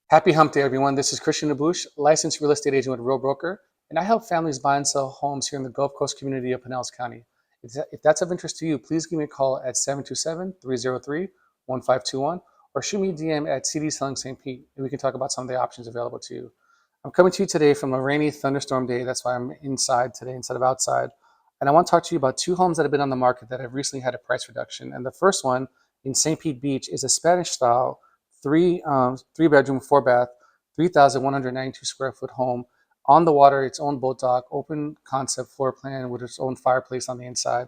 Happy hump day, everyone. This is Christian Nabush, licensed real estate agent with Real Broker, and I help families buy and sell homes here in the Gulf Coast community of Pinellas County. If that's of interest to you, please give me a call at 727-303-1521 or shoot me a DM at CD Selling St. Pete, and we can talk about some of the options available to you. I'm coming to you today from a rainy thunderstorm day. That's why I'm inside today instead of outside. And I want to talk to you about two homes that have been on the market that have recently had a price reduction. And the first one in St. Pete Beach is a Spanish style three bedroom, four bath, 3,192 square foot home on the water, its own boat dock, open concept floor plan with its own fireplace on the inside.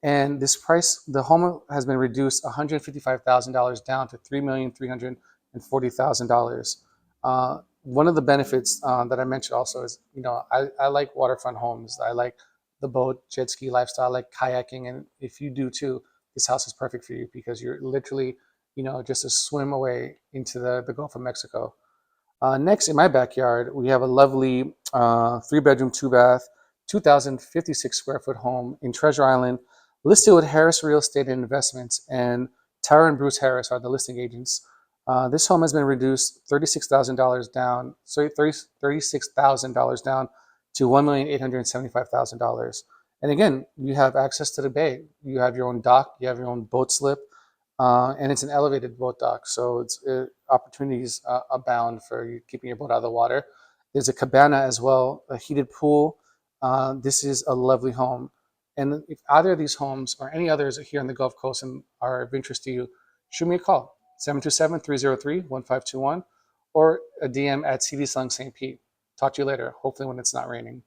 And this price, the home has been reduced $155,000 down to $3,340,000. One of the benefits that I mentioned also is, I like waterfront homes. I like the boat, jet ski lifestyle, I like kayaking. And if you do too, this house is perfect for you because you're literally, just a swim away into the Gulf of Mexico. Next, in my backyard, we have a lovely three bedroom, two bath, 2,056 square foot home in Treasure Island, listed with Harris Real Estate and Investments, and Tara and Bruce Harris are the listing agents. This home has been reduced $36,000 down, $36,000 down to $1,875,000. And again, you have access to the bay. You have your own dock, you have your own boat slip, and it's an elevated boat dock, so opportunities abound for you keeping your boat out of the water. There's a cabana as well, a heated pool. This is a lovely home. And if either of these homes or any others here on the Gulf Coast and are of interest to you, shoot me a call, 727-303-1521, or a DM at CD Selling St. Pete. Talk to you later, hopefully when it's not raining.